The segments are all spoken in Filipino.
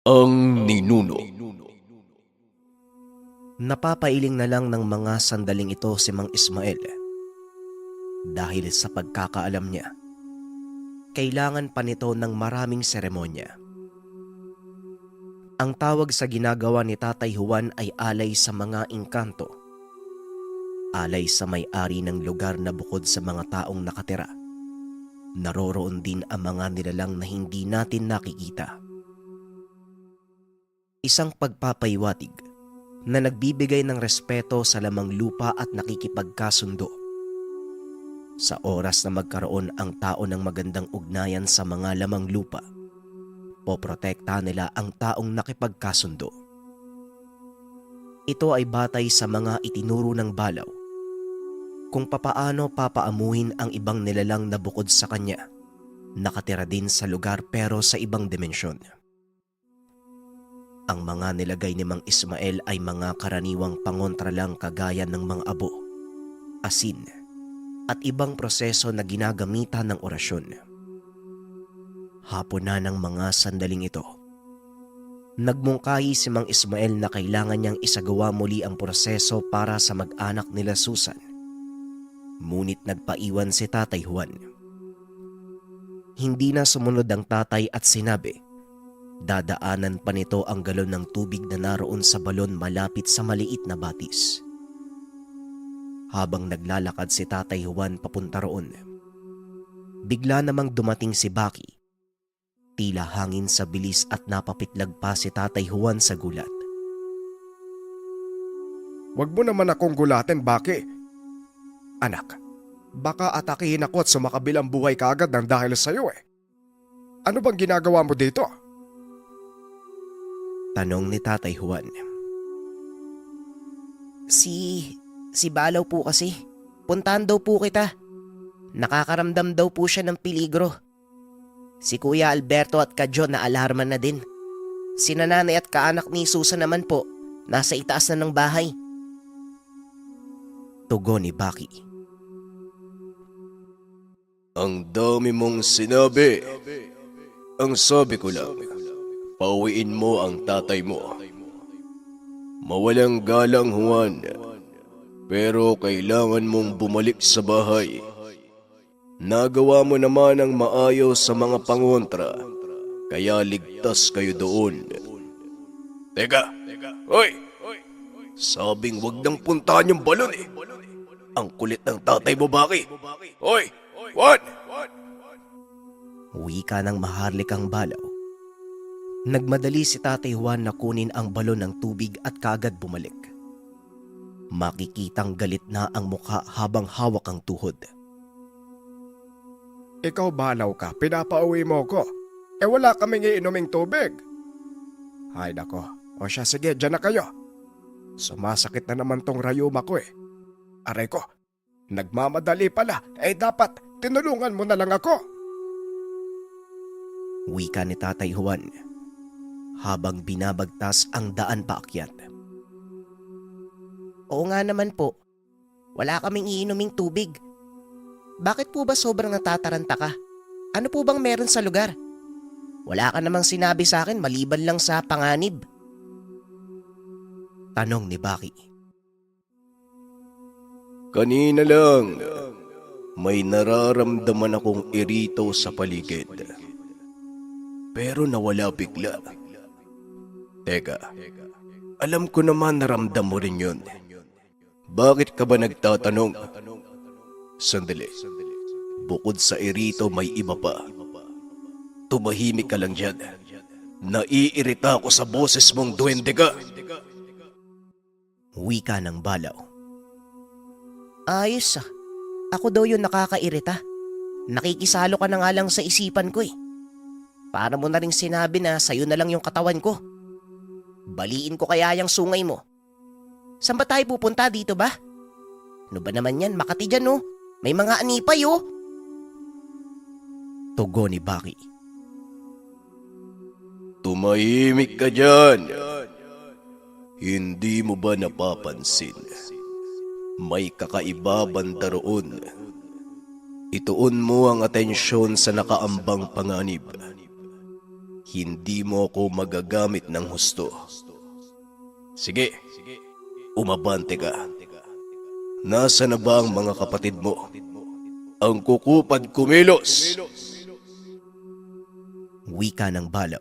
Ang ninuno. Napapailing na lang ng mga sandaling ito si Mang Ismael dahil sa pagkakaalam niya, kailangan pa nito ng maraming seremonya. Ang tawag sa ginagawa ni Tatay Juan ay alay sa mga engkanto, alay sa may-ari ng lugar na bukod sa mga taong nakatira, naroroon din ang mga nilalang na hindi natin nakikita. Isang pagpapaiwatig na nagbibigay ng respeto sa lamang lupa at nakikipagkasundo. Sa oras na magkaroon ang tao ng magandang ugnayan sa mga lamang lupa, poprotekta nila ang taong nakipagkasundo. Ito ay batay sa mga itinuro ng Balaw kung papaano papaamuhin ang ibang nilalang na bukod sa kanya, nakatira din sa lugar pero sa ibang dimensyon. Ang mga nilagay ni Mang Ismael ay mga karaniwang pangontra lang kagaya ng mga abo, asin, at ibang proseso na ginagamitan ng orasyon. Hapon na ng mga sandaling ito. Nagmungkahi si Mang Ismael na kailangan niyang isagawa muli ang proseso para sa mag-anak nila Susan. Ngunit nagpaiwan si Tatay Juan. Hindi na sumunod ang tatay at sinabi, dadaanan pa nito ang galon ng tubig na naroon sa balon malapit sa maliit na batis. Habang naglalakad si Tatay Juan papunta roon, bigla namang dumating si Baki. Tila hangin sa bilis at napapitlag pa si Tatay Juan sa gulat. Huwag mo naman akong gulatin, Baki. Anak, baka atakihin ako at sumakabilang buhay kaagad ng dahil sa'yo eh. Ano bang ginagawa mo dito? Tanong ni Tatay Juan. Si Balaw po kasi. Puntahan daw po kita. Nakakaramdam daw po siya ng peligro. Si Kuya Alberto at ka John na alarma na din. Si nanay at kaanak ni Susan naman po, nasa itaas na ng bahay. Tugon ni Baki. Ang dami mong sinabi. Ang sabi ko lang, pauwiin mo ang tatay mo. Mawalang galang, Juan. Pero kailangan mong bumalik sa bahay. Nagawa mo naman ang maayos sa mga pangontra, kaya ligtas kayo doon. Teka, hoy! Sabing wag nang puntahan yung balon eh. Ang kulit ng tatay mo, Baki. Hoy! Juan! Wika ng maharlikang Balaw. Nagmadali si Tatay Juan na kunin ang balon ng tubig at kaagad bumalik. Makikitang galit na ang mukha habang hawak ang tuhod. Ikaw Balaw ka, pinapauwi mo ko. Wala kaming iinuming tubig. Hay nako, o siya sige, dyan na kayo. Sumasakit na naman tong rayuma ko eh. Aray ko, nagmamadali pala, dapat tinulungan mo na lang ako. Wika ni Tatay Juan habang binabagtas ang daan paakyat. Oo nga naman po, wala kaming iinuming tubig. Bakit po ba sobrang natataranta ka? Ano po bang meron sa lugar? Wala ka namang sinabi sa akin maliban lang sa panganib. Tanong ni Baki. Kanina lang, may nararamdaman akong irito sa paligid. Pero nawala bigla. Teka, alam ko naman naramdam mo rin yun. Bakit ka ba nagtatanong? Sandali, bukod sa irito may iba pa. Tumahimik ka lang dyan. Naiirita ako sa boses mong duwende ka. Wika ng Balaw. Ayos ah. Ako daw yung nakakairita. Nakikisalo ka na nga lang sa isipan ko eh. Para mo na rin sinabi na sa'yo na lang yung katawan ko. Baliin ko kaya yung sungay mo. Saan ba tayo pupunta, dito ba? Ano ba naman yan, Makati dyan oh. May mga anipay oh. Tugon ni Baki. Tumahimik ka dyan. Hindi mo ba napapansin? May kakaiba banda roon. Ituon mo ang atensyon sa nakaambang panganib. hindi mo ako magagamit ng husto. Sige, umabante ka. Nasa na ba ang mga kapatid mo? Ang kukupad kumilos! Wika ng Balaw.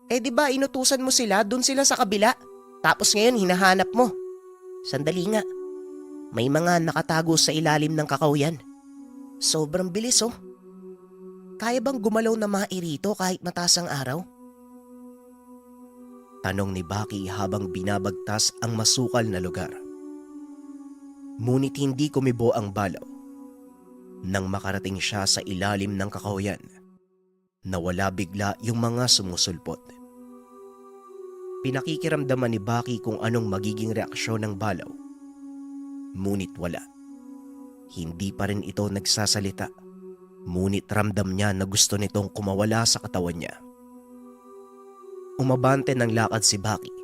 Di ba inutusan mo sila, dun sila sa kabila? Tapos ngayon hinahanap mo. Sandali nga. May mga nakatago sa ilalim ng kakao yan. Sobrang bilis oh. Kaya bang gumalaw na mairito kahit mataas ang araw? Tanong ni Baki habang binabagtas ang masukal na lugar. Ngunit hindi kumibo ang Balaw. Nang makarating siya sa ilalim ng kakahuyan, nawala bigla yung mga sumusulpot. Pinakikiramdaman ni Baki kung anong magiging reaksyon ng Balaw. Ngunit wala. Hindi pa rin ito nagsasalita. Ngunit ramdam niya na gusto nitong kumawala sa katawan niya. Umabante ng lakad si Baki.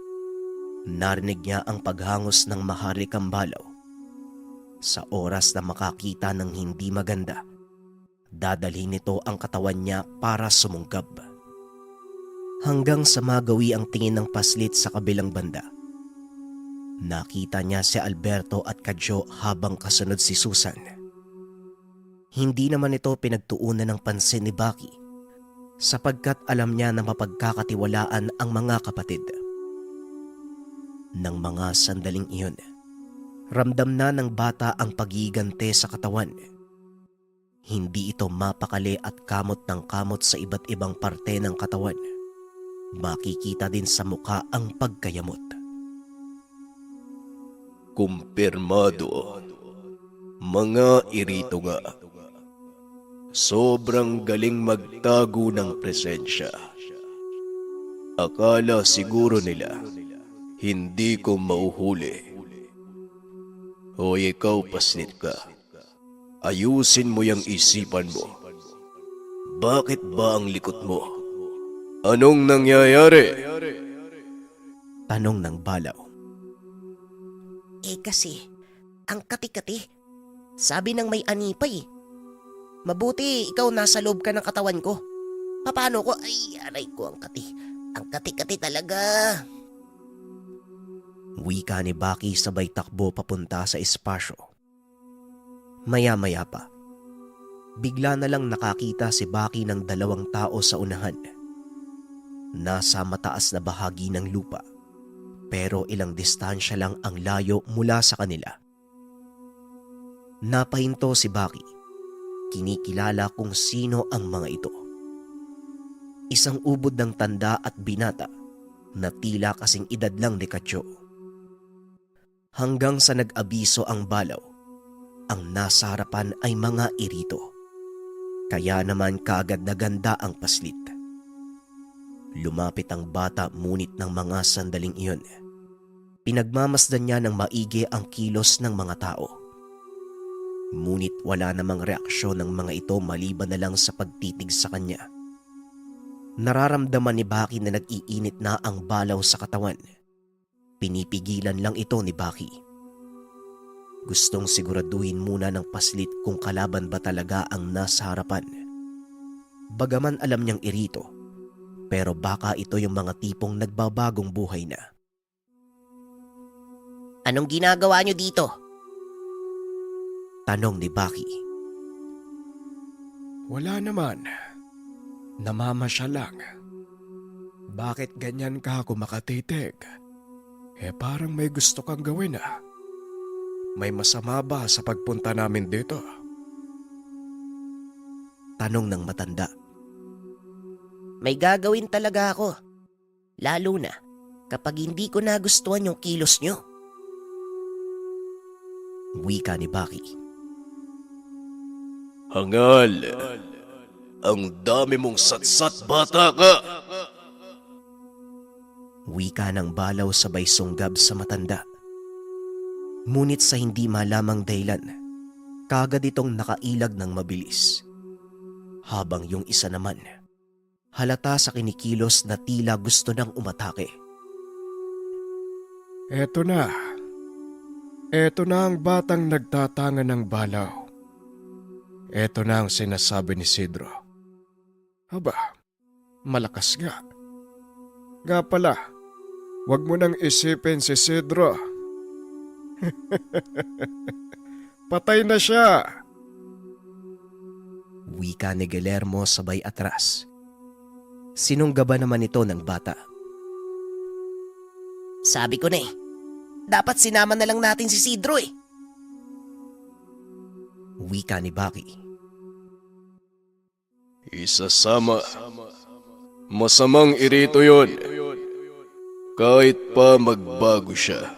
Narinig niya ang paghangos ng maharlikang Balaw. Sa oras na makakita ng hindi maganda, dadalhin nito ang katawan niya para sumunggab. Hanggang sa magawi ang tingin ng paslit sa kabilang banda. Nakita niya si Alberto at Kadyo habang kasunod si Susan. Hindi naman ito pinagtuunan ng pansin ni Baki sapagkat alam niya na mapagkakatiwalaan ang mga kapatid. Nang mga sandaling iyon, ramdam na ng bata ang pagigante sa katawan. Hindi ito mapakali at kamot ng kamot sa iba't ibang parte ng katawan. Makikita din sa mukha ang pagkayamot. Kumpirmado. Mga irito nga. Sobrang galing magtago ng presensya. Akala siguro nila hindi ko mauhuli. Hoy ikaw paslit ka. Ayusin mo yung isipan mo. Bakit ba ang likot mo? Anong nangyayari? Tanong ng Balaw. Kasi, ang kati-kati. Sabi ng may anipay. Mabuti ikaw nasa loob ka ng katawan ko. Paano ko? Ay, aray ko ang kati. Ang kati-kati talaga. Wika ni Baki sabay takbo papunta sa espasyo. Maya-maya pa, bigla na lang nakakita si Baki ng dalawang tao sa unahan. Nasa mataas na bahagi ng lupa, pero ilang distansya lang ang layo mula sa kanila. Napahinto si Baki. Kinikilala kung sino ang mga ito. Isang ubod ng tanda at binata na tila kasing edad lang ni Kadyo. Hanggang sa nag-abiso ang Balaw, ang nasa harapan ay mga irito. Kaya naman kaagad na ganda ang paslit. Lumapit ang bata ngunit ng mga sandaling iyon. Pinagmamasdan niya ng maigi ang kilos ng mga tao. Ngunit wala namang reaksyon ng mga ito maliban na lang sa pagtitig sa kanya. Nararamdaman ni Baki na nag-iinit na ang Balaw sa katawan. Pinipigilan lang ito ni Baki. Gustong siguraduhin muna ng paslit kung kalaban ba talaga ang nasa harapan. Bagaman alam niyang irito, pero baka ito yung mga tipong nagbabagong buhay na. Anong ginagawa niyo dito? Tanong ni Baki. Wala naman. Namamasya lang. Bakit ganyan ka ako makatitig? Parang may gusto kang gawin ah. May masama ba sa pagpunta namin dito? Tanong ng matanda. May gagawin talaga ako. Lalo na kapag hindi ko nagustuhan yung kilos nyo. Wika ni Baki. Hangal! Ang dami mong satsat bata ka! Wika ng Balaw sabay sunggab sa matanda. Ngunit sa hindi malamang dahilan, kagad itong nakailag ng mabilis. Habang yung isa naman, halata sa kinikilos na tila gusto nang umatake. Eto na. Eto na ang batang nagtatangan ng Balaw. Eto na ang sinasabi ni Sidro. Aba, Malakas nga. Nga pala, wag mo nang isipin si Sidro. Patay na siya. Wika ni Guillermo sabay atras. Sinunggaban naman ito ng bata. Sabi ko na eh, dapat sinama na lang natin si Sidro eh. Wika ni Baki. Isasama. Masamang irito yon. Kahit pa magbago siya,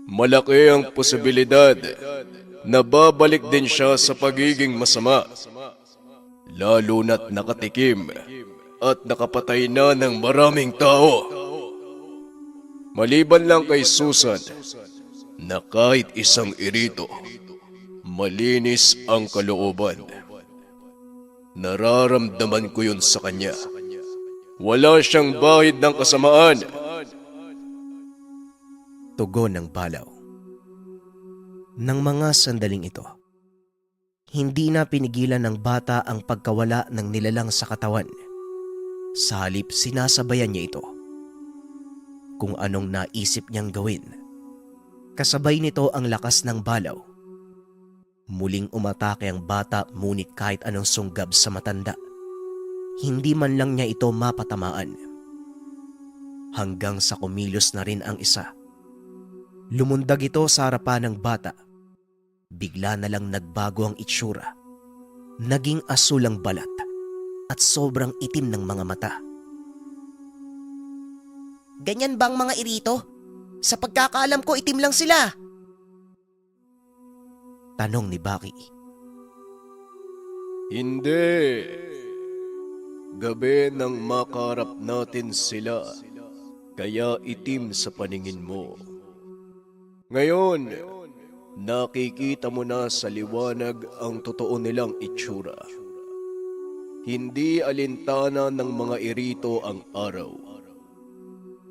malaki ang posibilidad na babalik din siya sa pagiging masama. Lalo na't nakatikim at nakapatay na ng maraming tao. Maliban lang kay Susan na kahit isang irito, malinis ang kalooban. Nararamdaman ko yun sa kanya. Wala siyang bahid ng kasamaan. Tugon ng balaw. Nang mga sandaling ito, hindi na pinigilan ng bata ang pagkawala ng nilalang sa katawan. Sa halip sinasabayan niya ito. Kung anong naisip niyang gawin. Kasabay nito ang lakas ng balaw. Muling umatake ang bata ngunit kahit anong sunggab sa matanda, hindi man lang niya ito mapatamaan. Hanggang sa kumilos na rin ang isa. Lumundag ito sa harapan ng bata. Bigla na lang nagbago ang itsura. Naging asul ang balat at sobrang itim ng mga mata. Ganyan bang mga irito? Sa pagkakaalam ko, itim lang sila. Tanong ni Baki. Hindi. Gabi nang makarap natin sila, kaya itim sa paningin mo. Ngayon, nakikita mo na sa liwanag ang totoo nilang itsura. Hindi alintana ng mga irito ang araw.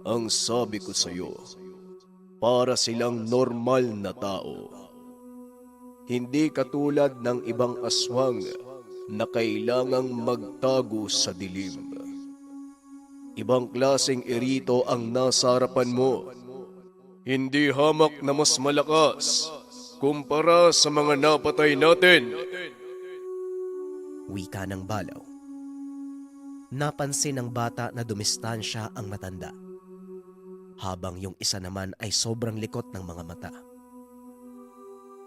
Ang sabi ko sa iyo, para silang normal na tao. Hindi katulad ng ibang aswang na kailangang magtago sa dilim. Ibang klaseng irito ang nasa harapan mo. Hindi hamak na mas malakas kumpara sa mga napatay natin. Wika ng balaw. Napansin ng bata na dumistansya ang matanda, habang yung isa naman ay sobrang likot ng mga mata.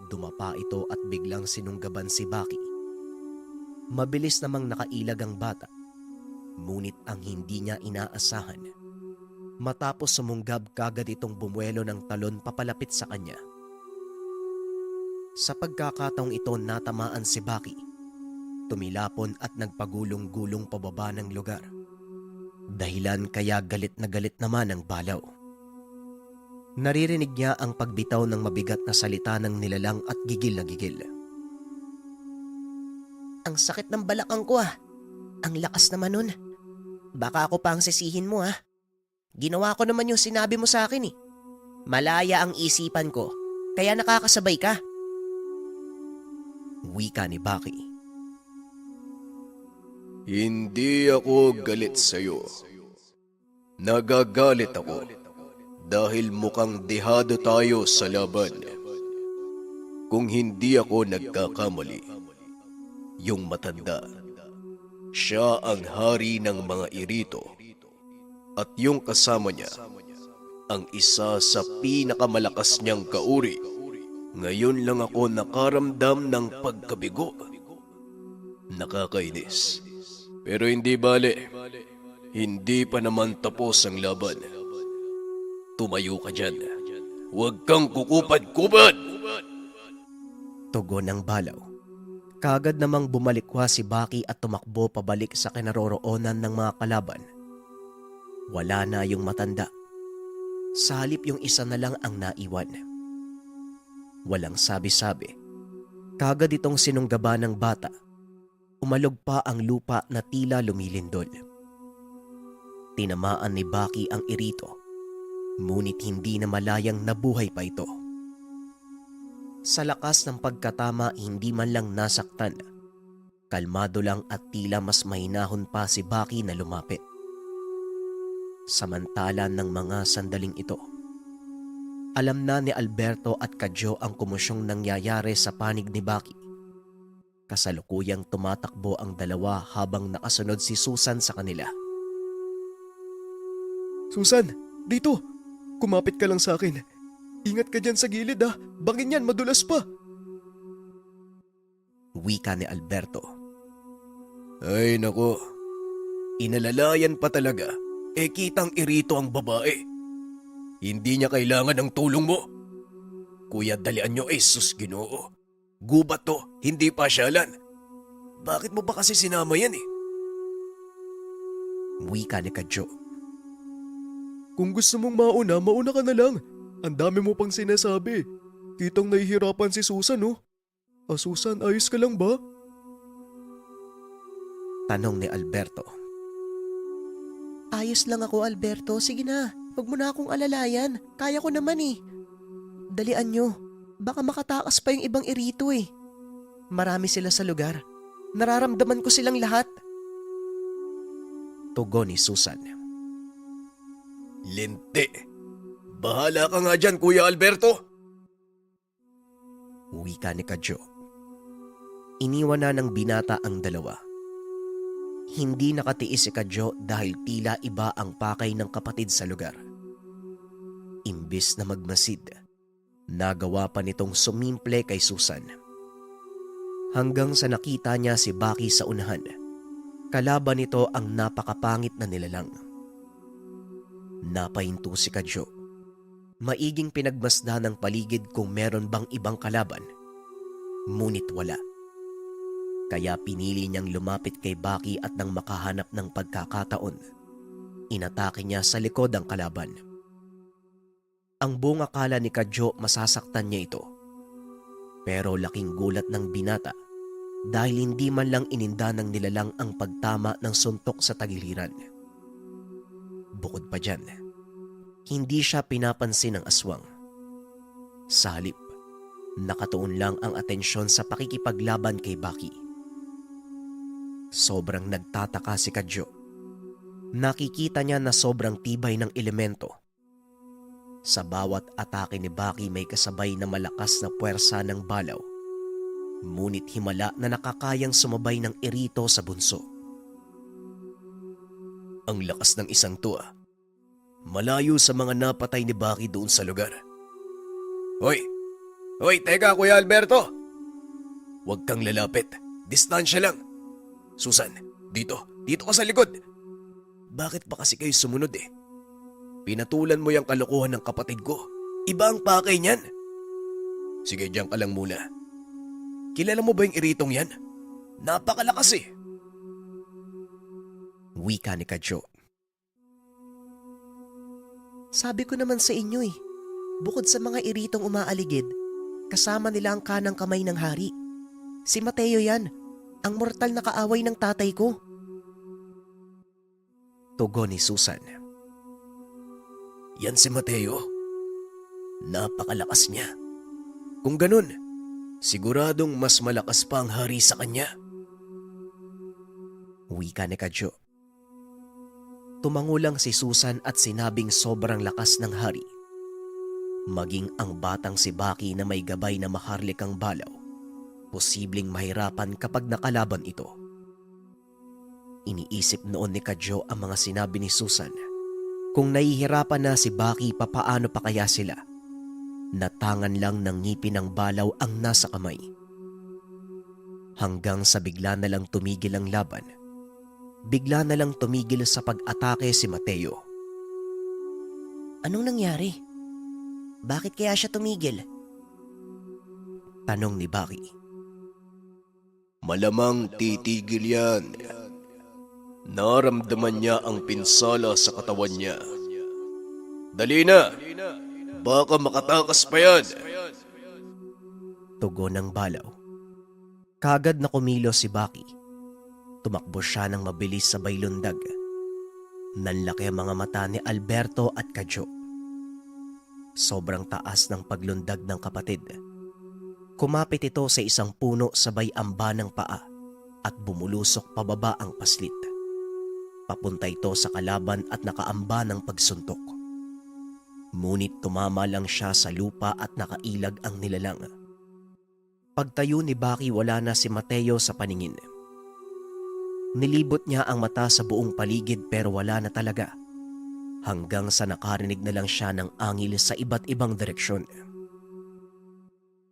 Dumapa ito at biglang sinunggaban si Baki. Mabilis namang nakailag ang bata, ngunit ang hindi niya inaasahan. Matapos sumunggab kagad itong bumuelo ng talon papalapit sa kanya. Sa pagkakataong ito natamaan si Baki. Tumilapon at nagpagulong-gulong pababa ng lugar. Dahilan kaya galit naman ang balaw. Naririnig niya ang pagbitaw ng mabigat na salita ng nilalang at gigil na gigil. Ang sakit ng balakang ko ah. Ang lakas naman nun. Baka ako pa ang sisihin mo ah. Ginawa ko naman yung sinabi mo sa akin eh. Malaya ang isipan ko, kaya nakakasabay ka. Wika ni Baki. Hindi ako galit sa'yo. Nagagalit ako dahil mukhang dehado tayo sa laban. Kung hindi ako nagkakamali, yung matanda, siya ang hari ng mga irito at yung kasama niya, ang isa sa pinakamalakas niyang kauri. Ngayon lang ako nakaramdam ng pagkabigo. Nakakainis. Pero hindi bale, hindi pa naman tapos ang laban. Tumayo ka dyan. Huwag kang kukupad-kupad! Tugon ng balaw. Kagad namang bumalikwa si Baki at tumakbo pabalik sa kinaroroonan ng mga kalaban. Wala na yung matanda. Sa halip yung isa na lang ang naiwan. Walang sabi-sabi. Kagad itong sinunggaban ng bata. Umalog pa ang lupa na tila lumilindol. Tinamaan ni Baki ang irito, ngunit hindi na malayang nabuhay pa ito. Sa lakas ng pagkatama, hindi man lang nasaktan. Kalmado lang at tila mas mahinahon pa si Baki na lumapit. Samantala ng mga sandaling ito, alam na ni Alberto at Kadyo ang komosyong nangyayari sa panig ni Baki. Kasalukuyang tumatakbo ang dalawa habang nakasunod si Susan sa kanila. Susan, dito! Kumapit ka lang sa akin. Ingat ka dyan sa gilid ha. Bangin yan, madulas pa. Wika ni Alberto. Ay nako, inalalayan pa talaga. Kitang irito ang babae. Hindi niya kailangan ng tulong mo. Kuya, dalian niyo, sus Ginoo. Gubat to, hindi pasyalan. Bakit mo ba kasi sinama yan Wika ni Kadyo. Kung gusto mong mauna, mauna ka na lang. Ang dami mo pang sinasabi. Kitang nahihirapan si Susan, oh. Susan, ayos ka lang ba? Tanong ni Alberto. Ayos lang ako, Alberto. Sige na, huwag mo na akong alalayan. Kaya ko naman Dalian nyo. Baka makatakas pa yung ibang irito Marami sila sa lugar. Nararamdaman ko silang lahat. Tugon ni Susan. Linte. Bahala ka nga dyan, Kuya Alberto. Wika ni Kadyo. Iniwan na ng binata ang dalawa. Hindi nakatiis si Kadyo dahil tila iba ang pakay ng kapatid sa lugar. Imbis na magmasid, nagawa pa nitong sumimple kay Susan. Hanggang sa nakita niya si Baki sa unahan, kalaban nito ang napakapangit na nilalang. Napahinto si Kadyo. Maiging pinagmasdan ng paligid kung meron bang ibang kalaban. Ngunit wala. Kaya pinili niyang lumapit kay Baki at nang makahanap ng pagkakataon, inatake niya sa likod ang kalaban. Ang buong akala ni Kadyo masasaktan niya ito. Pero laking gulat ng binata dahil hindi man lang ininda ng nilalang ang pagtama ng suntok sa tagiliran. Bukod pa dyan, hindi siya pinapansin ng aswang. Sa halip, nakatuon lang ang atensyon sa pakikipaglaban kay Baki. Sobrang nagtataka si Kadyo. Nakikita niya na sobrang tibay ng elemento. Sa bawat atake ni Baki may kasabay na malakas na puwersa ng balaw. Ngunit himala na nakakayang sumabay ng irito sa bunso. Ang lakas ng isang to Malayo sa mga napatay ni Baki doon sa lugar. Hoy! Hoy, teka Kuya Alberto! Huwag kang lalapit. Distansya lang. Susan, dito. Dito ka sa likod. Bakit ba kasi kayo sumunod Pinatulan mo yung kalokohan ng kapatid ko. Iba ang pakay niyan. Sige, diyan ka lang muna. Kilala mo ba yung iritong yan? Napakalakas Wika ni Kadyo. Sabi ko naman sa inyo bukod sa mga iritong umaaligid, kasama nila ang kanang kamay ng hari. Si Mateo yan, ang mortal na kaaway ng tatay ko. Tugon ni Susan. Yan si Mateo. Napakalakas niya. Kung ganun, siguradong mas malakas pa ang hari sa kanya. Wika ni Kadyo. Tumangulang si Susan at sinabing sobrang lakas ng hari. Maging ang batang si Baki na may gabay na maharlikang balaw, posibleng mahirapan kapag nakalaban ito. Iniisip noon ni Kadyo ang mga sinabi ni Susan. Kung nahihirapan na si Baki, papaano pa kaya sila? Natangan lang ng ngipin ng balaw ang nasa kamay. Hanggang sa bigla na lang tumigil ang laban. Bigla na lang tumigil sa pag-atake si Mateo. Anong nangyari? Bakit kaya siya tumigil? Tanong ni Baki. Malamang titigil yan. Naramdaman niya ang pinsala sa katawan niya. Dali na! Baka makatakas pa yan! Tugon ng balaw. Kagad na kumilos si Baki. Tumakbo siya ng mabilis sa baylundag. Nanlaki ang mga mata ni Alberto at Kadyo. Sobrang taas ng paglundag ng kapatid. Kumapit ito sa isang puno sabay amba ng paa at bumulusok pababa ang paslit. Papunta ito sa kalaban at nakaamba ng pagsuntok. Ngunit tumama lang siya sa lupa at nakailag ang nilalang. Pagtayo ni Baki, wala na si Mateo sa paningin. Nilibot niya ang mata sa buong paligid pero wala na talaga. Hanggang sa nakarinig na lang siya ng angil sa iba't ibang direksyon.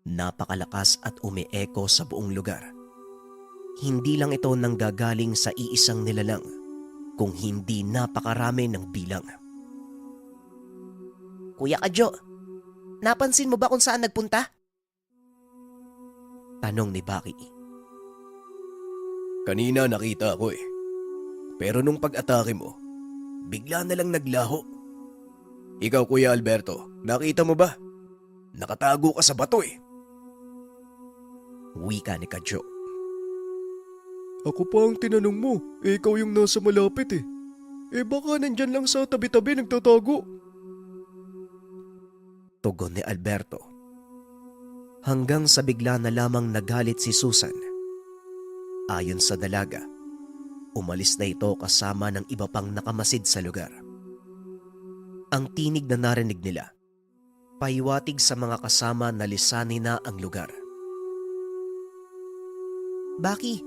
Napakalakas at umeeko sa buong lugar. Hindi lang ito nanggagaling sa iisang nilalang, kung hindi napakarami ng bilang. Kuya Kadyo, napansin mo ba kung saan nagpunta? Tanong ni Baki. Kanina nakita ko eh. Pero nung pag-atake mo, bigla na lang naglaho. Ikaw, Kuya Alberto, nakita mo ba? Nakatago ka sa bato eh. Wika ni Kadyo. Ako pa ang tinanong mo, ikaw yung nasa malapit eh. Baka nandyan lang sa tabi-tabi nagtatago. Tugon ni Alberto. Hanggang sa bigla na lamang nagalit si Susan. Ayon sa dalaga, umalis na ito kasama ng iba pang nakamasid sa lugar. Ang tinig na narinig nila, pahiwatig sa mga kasama na lisanin na ang lugar. Baki,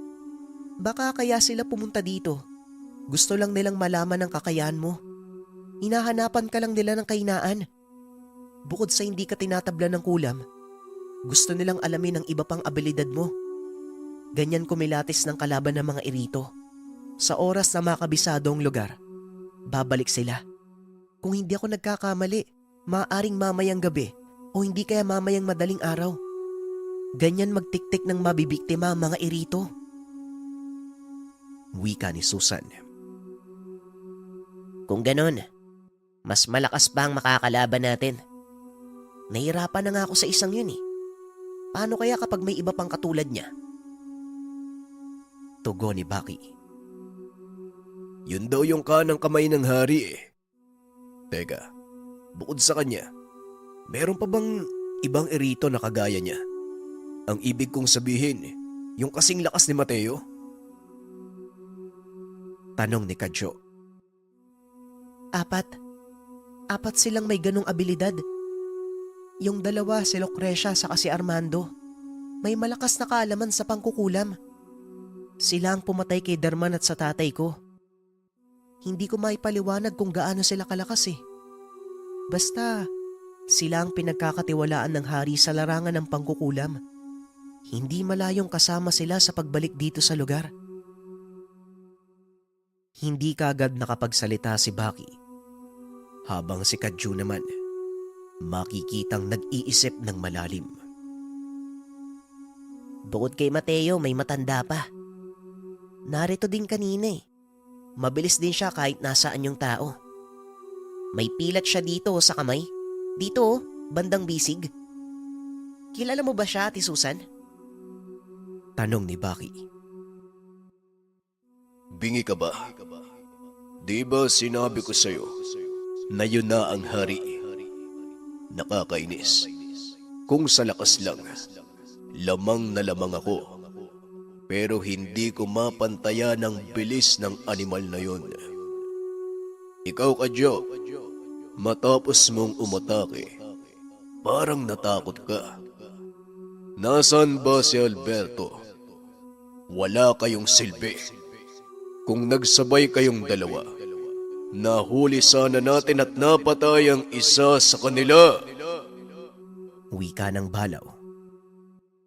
baka kaya sila pumunta dito. Gusto lang nilang malaman ang kakayahan mo. Hinahanapan ka lang nila ng kahinaan. Bukod sa hindi ka tinatabla ng kulam, gusto nilang alamin ang iba pang abilidad mo. Ganyan kumilatis ng kalaban ng mga irito. Sa oras na makabisado ang lugar, babalik sila. Kung hindi ako nagkakamali, maaaring mamayang gabi o hindi kaya mamayang madaling araw. Ganyan magtiktik ng mabibiktima ang mga irito. Wika ni Susan. Kung ganon, mas malakas pa ang makakalaban natin. Nahirapan na nga ako sa isang yun eh. Paano kaya kapag may iba pang katulad niya? Tugon ni Baki. Yun daw yung kanang kamay ng hari eh. Teka, bukod sa kanya, meron pa bang ibang irito na kagaya niya? Ang ibig kong sabihin, yung kasing lakas ni Mateo? Tanong ni Kadyo. Apat silang may ganong abilidad. Yung dalawa, si Lucrecia saka si Armando, may malakas na kaalaman sa pangkukulam. Sila ang pumatay kay Darman at sa tatay ko. Hindi ko maipaliwanag kung gaano sila kalakas eh. Basta, sila ang pinagkakatiwalaan ng hari sa larangan ng pangkukulam. Hindi malayong kasama sila sa pagbalik dito sa lugar. Hindi kaagad nakapagsalita si Baki. Habang si Kadyo naman, makikitang nag-iisip ng malalim. Bukod kay Mateo, may matanda pa. Narito din kanina eh. Mabilis din siya kahit nasaan yung tao. May pilat siya dito sa kamay. Dito, bandang bisig. Kilala mo ba siya, Ate Susan? Tanong ni Baki. Bingi ka ba? Di ba sinabi ko sa'yo na yun na ang hari? Nakakainis. Kung sa lakas lang, lamang na lamang ako. Pero hindi ko mapantayan ang bilis ng animal na yon. Ikaw, Kadyo, matapos mong umatake, parang natakot ka. Nasaan ba si Alberto? Wala kayong silbi. Kung nagsabay kayong dalawa, nahuli sana natin at napatay ang isa sa kanila. Wika ng Balaw.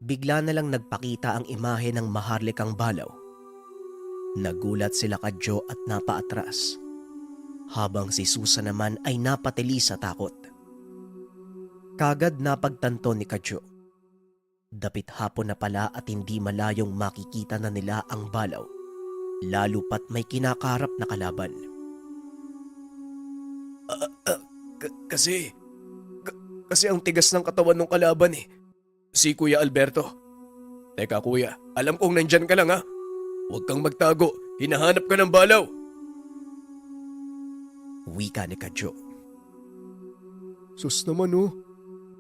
Bigla na lang nagpakita ang imahe ng maharlikang Balaw. Nagulat sila Kadyo at napaatras, habang si Susan naman ay napatili sa takot. Kagad napagtanto ni Kadyo. Dapit hapon na pala at hindi malayong makikita na nila ang Balaw, lalo pat may kinakarap na kalaban. Kasi ang tigas ng katawan ng kalaban eh. Si Kuya Alberto. Teka kuya, alam kong nandyan ka lang ha. Huwag kang magtago, hinahanap ka ng Balaw. Wika ni Kadyo. Sus naman oh,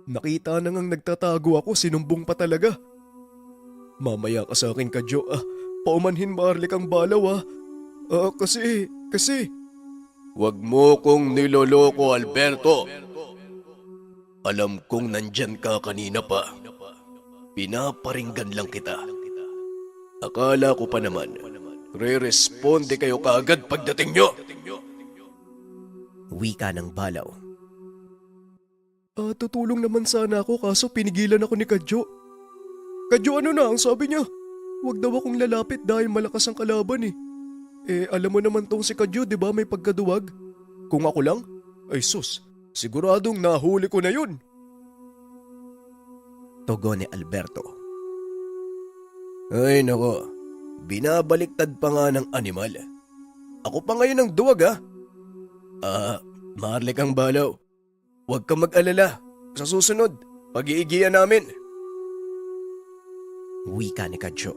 nakita na ngang nagtatago ako, sinumbong pa talaga. Mamaya ka sa akin, Kadyo. paumanhin Marlik ang balaw ah. Kasi... Huwag mo kong niloloko, Alberto. Alam kong nandyan ka kanina pa. Pinaparinggan lang kita. Akala ko pa naman, re-responde kayo kaagad pagdating nyo. Wika ng balaw. Tutulong naman sana ako kaso pinigilan ako ni Kadyo. Kadyo ano na ang sabi niya? Huwag daw akong lalapit dahil malakas ang kalaban eh. Alam mo naman tong si Kadyo, di ba may pagkaduwag? Kung ako lang? Ay sus, siguradong nahuli ko na yun. Tugon ni Alberto. Ay nako, binabaliktad pa nga ng animal. Ako pa ngayon ang duwag ha. Marlik ang balaw. Huwag kang mag-alala. Sa susunod, pag-iigihan namin. Wika ni Kadyo.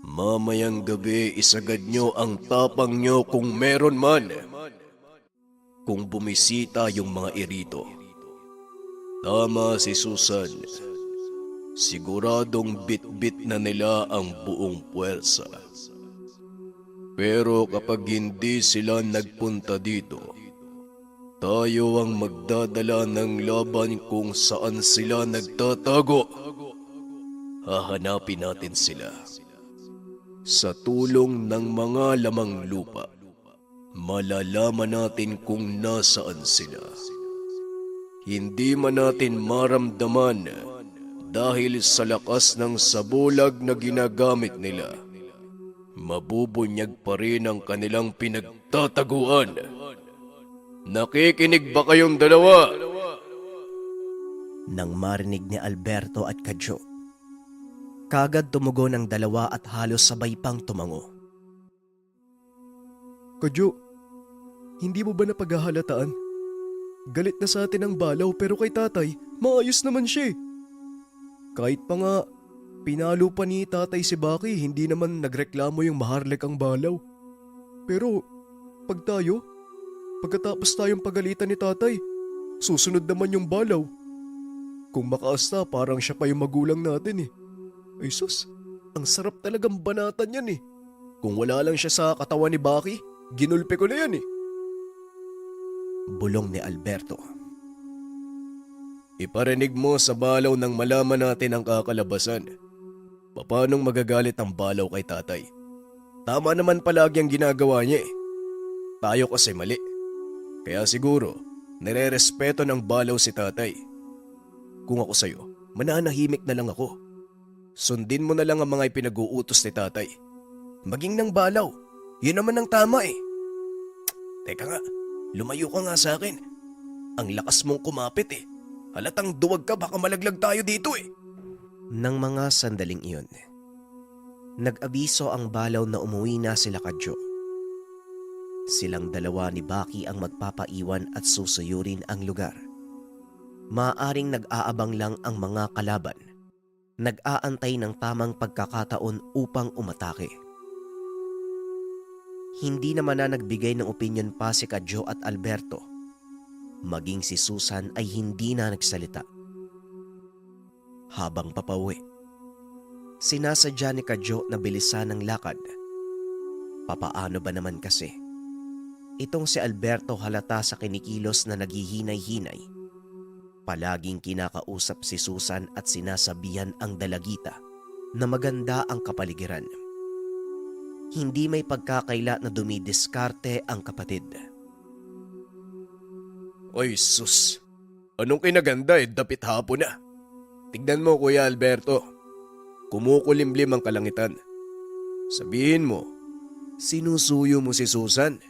Mamayang gabi isagad nyo ang tapang nyo kung meron man. Kung bumisita yung mga irito. Tama si Susan. Siguradong bit-bit na nila ang buong puwersa. Pero kapag hindi sila nagpunta dito, tayo ang magdadala ng laban kung saan sila nagtatago. Hahanapin natin sila. Sa tulong ng mga lamang lupa, malalaman natin kung nasaan sila. Hindi man natin maramdaman dahil sa lakas ng sabulag na ginagamit nila. Mabubunyag pa rin ang kanilang pinagtataguan. Nakikinig ba kayong dalawa? Nang marinig ni Alberto at Kadyo, kagad tumugon ang dalawa at halos sabay pang tumango. Kadyo, hindi mo ba napaghahalataan? Galit na sa atin ang balaw pero kay tatay, maayos naman siya eh. Kahit pa nga, pinalo pa ni tatay si Baki, hindi naman nagreklamo yung Maharlik ang balaw. Pero, pagkatapos tayong pagalitan ni tatay, susunod naman yung balaw. Kung makaasta, parang siya pa yung magulang natin eh. Ay sus, ang sarap talagang banatan yan eh. Kung wala lang siya sa katawan ni Baki, ginulpe ko na yan eh. Bulong ni Alberto. Iparinig mo sa balaw nang malaman natin ang kakalabasan. Paanong magagalit ang balaw kay tatay? Tama naman palagi ang ginagawa niya eh. Tayo kasi mali. Kaya siguro, nire-respeto ng balaw si tatay. Kung ako sa'yo, mananahimik na lang ako. Sundin mo na lang ang mga ipinag-uutos ni tatay. Maging ng balaw, yun naman ang tama eh. Teka nga, lumayo ka nga sa akin. Ang lakas mong kumapit eh. Halatang duwag ka, baka malaglag tayo dito eh. Nang mga sandaling iyon, nag-abiso ang balaw na umuwi na sila Kadyo. Silang dalawa ni Baki ang magpapaiwan at susuyurin ang lugar. Maaring nag-aabang lang ang mga kalaban. Nag-aantay ng tamang pagkakataon upang umatake. Hindi naman na nagbigay ng opinyon pa si Kadyo at Alberto. Maging si Susan ay hindi na nagsalita. Habang papauwi, sinasadya ni Kadyo na bilisan ang lakad. Papaano ba naman kasi? Itong si Alberto halata sa kinikilos na naghihinay-hinay. Palaging kinakausap si Susan at sinasabihan ang dalagita na maganda ang kapaligiran. Hindi may pagkakaila na dumidiskarte ang kapatid. Oy sus, anong kinaganda eh, dapit hapon na. Tignan mo Kuya Alberto, kumukulimlim ang kalangitan. Sabihin mo, sinusuyo mo si Susan?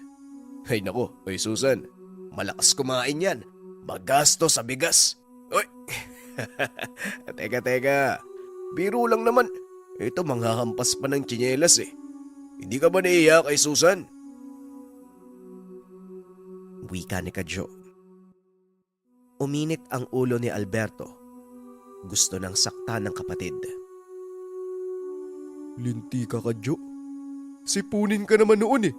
Ay nako, oy Susan, malakas kumain yan. Magasto sa bigas. Oy, teka, biro lang naman. Ito manghahampas pa ng tsinelas eh. Hindi ka ba naiiyak kay Susan? Wika ni Kadyo. Uminit ang ulo ni Alberto. Gusto nang saktan ng kapatid. Linti ka Kadyo. Sipunin ka naman noon eh.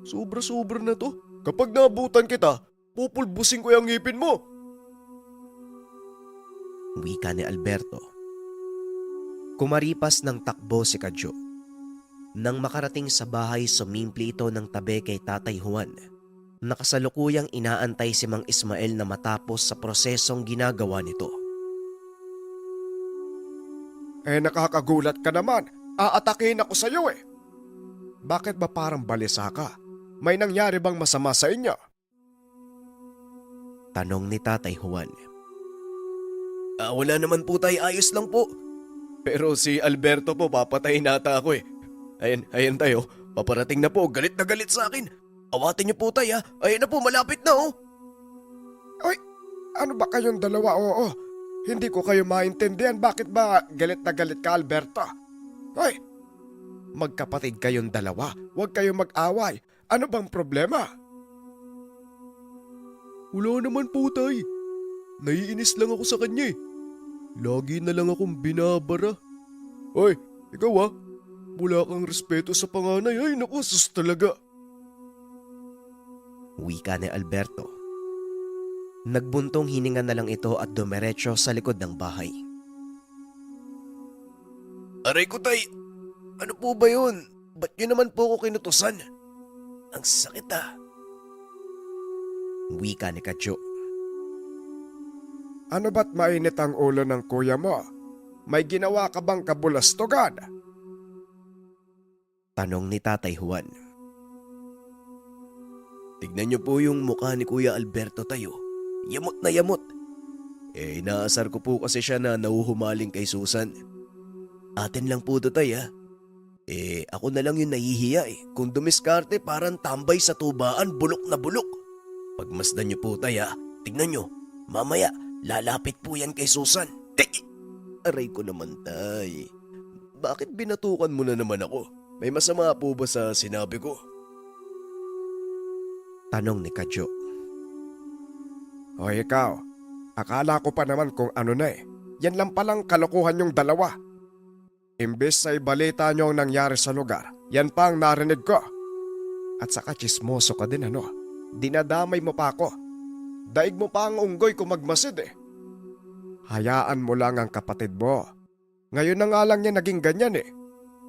Sobra-sobra na to. Kapag nabutan kita, pupulbusin ko yung ngipin mo. Wika ni Alberto. Kumaripas ng takbo si Kadyo. Nang makarating sa bahay, sumimpli ito ng tabi kay Tatay Juan. Nakasalukuyang inaantay si Mang Ismael na matapos sa prosesong ginagawa nito. Nakakagulat ka naman. Aatakihin ako sa iyo Bakit ba parang balisa ka? May nangyari bang masama sa inyo? Tanong ni Tatay Juan. Wala naman po tayo, ayos lang po. Pero si Alberto po papatayin nata ako Ayan tayo, paparating na po, galit na galit sa akin. Awatin niyo po tayo ayan na po, malapit na Oy, ano ba kayong dalawa? Oo, hindi ko kayo maintindihan. Bakit ba galit na galit ka, Alberto? Hoy, magkapatid kayong dalawa. Huwag kayong mag-away. Ano bang problema? Wala naman po tay. Naiinis lang ako sa kanya Lagi na lang akong binabara. Hoy, ikaw wala kang respeto sa panganay. Ay naku, sus talaga. Wika ni Alberto. Nagbuntong hininga na lang ito at dumiretso sa likod ng bahay. Aray ko tay, ano po ba yun? Ba't yun naman po ako kinutusan? Ang sakit Wika ni Kadyo. Ano ba't mainit ang ulo ng kuya mo? May ginawa ka bang kabulastugan? Tanong ni Tatay Juan. Tignan niyo po yung mukha ni Kuya Alberto tayo. Yamot na yamot. Inaasar ko po kasi siya na nahuhumaling kay Susan. Atin lang po to tay ako na lang yung nahihiya Kung dumiskarte parang tambay sa tubaan, bulok na bulok. Pagmasdan niyo po tay tignan niyo. Mamaya, lalapit po yan kay Susan. Aray ko naman tay. Bakit binatukan mo na naman ako? May masama po ba sa sinabi ko? Tanong ni Kadyo. O ikaw, akala ko pa naman kung ano na Yan lang palang kalokohan yung dalawa. Imbes sa ibalita nyo ang nangyari sa lugar, yan pa ang narinig ko. At saka chismoso ka din Dinadamay mo pa ako. Daig mo pa ang unggoy kung magmasid Hayaan mo lang ang kapatid mo. Ngayon na nga lang niya naging ganyan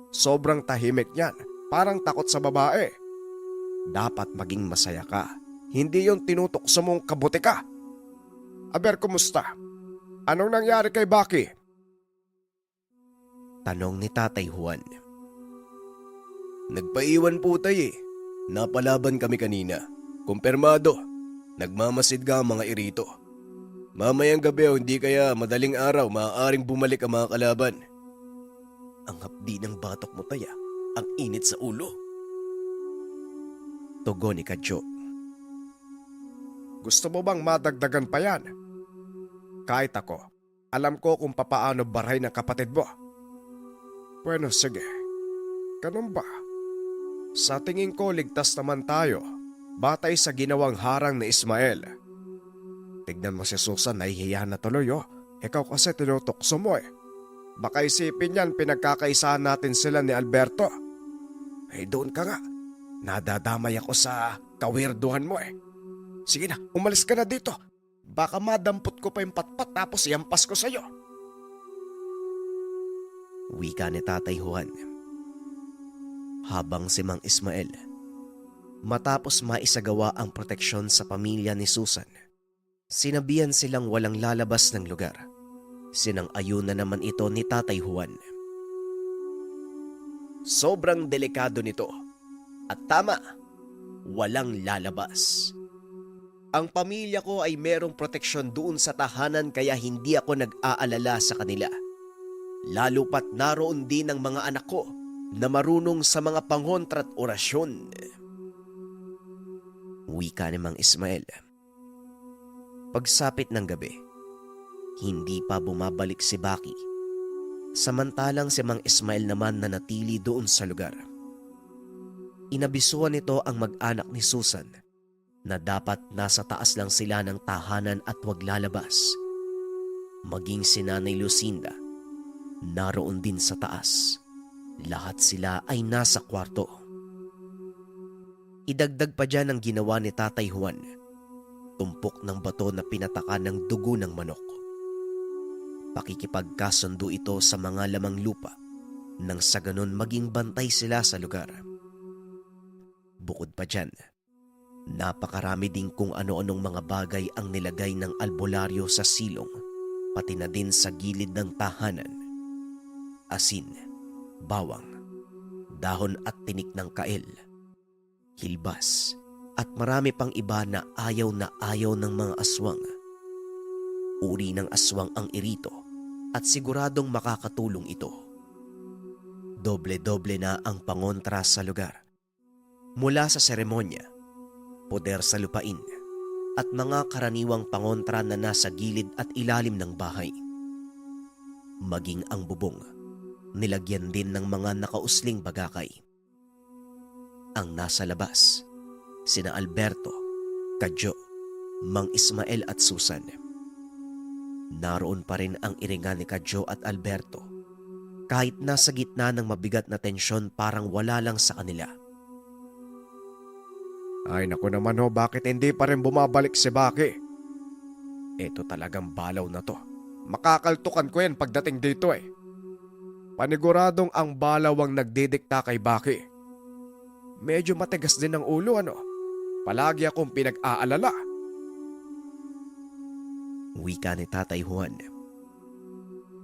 Sobrang tahimik niyan, parang takot sa babae. Dapat maging masaya ka, hindi yung tinutokso mong kabuti ka. Aber, kumusta? Anong nangyari kay Baki? Tanong ni Tatay Juan. Nagpaiwan po tayo Napalaban kami kanina. Kumpirmado. Nagmamasid ka ang mga irito. Mamayang gabi o hindi kaya madaling araw maaaring bumalik ang mga kalaban. Ang hapdi ng batok mo taya, ang init sa ulo. Tugon ni Kadyo. Gusto mo bang madagdagan pa yan? Kahit ako, alam ko kung papaano baray ng kapatid mo. Bueno, sige. Ganun ba? Sa tingin ko ligtas naman tayo, batay sa ginawang harang ni Ismael. Tignan mo si Susan, nahihiya na tuloy Ikaw kasi tinutokso mo Baka isipin yan pinagkakaisahan natin sila ni Alberto. Doon ka nga. Nadadamay ako sa kawirduhan mo Sige na, umalis ka na dito. Baka madampot ko pa yung patpat tapos iampas ko sa'yo. Wika ni Tatay Juan. Habang si Mang Ismael, matapos maisagawa ang proteksyon sa pamilya ni Susan, sinabihan silang walang lalabas ng lugar. Sinang-ayun na naman ito ni Tatay Juan. Sobrang delikado nito. At tama, walang lalabas. Ang pamilya ko ay merong proteksyon doon sa tahanan kaya hindi ako nag-aalala sa kanila. Lalo pat naroon din ang mga anak ko na marunong sa mga pangontra at orasyon. Wika ni Mang Ismael. Pagsapit ng gabi, hindi pa bumabalik si Baki. Samantalang si Mang Ismael naman nanatili doon sa lugar. Inabisuhan nito ang mag-anak ni Susan na dapat nasa taas lang sila ng tahanan at wag lalabas. Maging si Nanay Lucinda, naroon din sa taas. Lahat sila ay nasa kwarto. Idagdag pa dyan ang ginawa ni Tatay Juan. Tumpok ng bato na pinataka ng dugo ng manok. Pakikipagkasundo ito sa mga lamang lupa nang sa ganon maging bantay sila sa lugar. Bukod pa dyan, napakarami din kung ano-anong mga bagay ang nilagay ng albularyo sa silong, pati na din sa gilid ng tahanan. Asin, bawang, dahon at tinik ng kael, hilbas, at marami pang iba na ayaw ng mga aswang. Uri ng aswang ang irito at siguradong makakatulong ito. Doble-doble na ang pangontra sa lugar. Mula sa seremonya, poder sa lupain, at mga karaniwang pangontra na nasa gilid at ilalim ng bahay. Maging ang bubong, nilagyan din ng mga nakausling bagakay. Ang nasa labas, sina Alberto, Kadyo, Mang Ismael at Susan. Naroon pa rin ang iringa ni Kadyo at Alberto. Kahit nasa gitna ng mabigat na tensyon, parang wala lang sa kanila. Ay naku naman ho, bakit hindi pa rin bumabalik si Baki? Ito talagang balaw na to. Makakaltukan ko yan pagdating dito eh. Paniguradong ang balaw ang nagdidikta kay Baki. Medyo matigas din ang ulo ano. Palagi akong pinag-aalala. Wika ni Tatay Juan.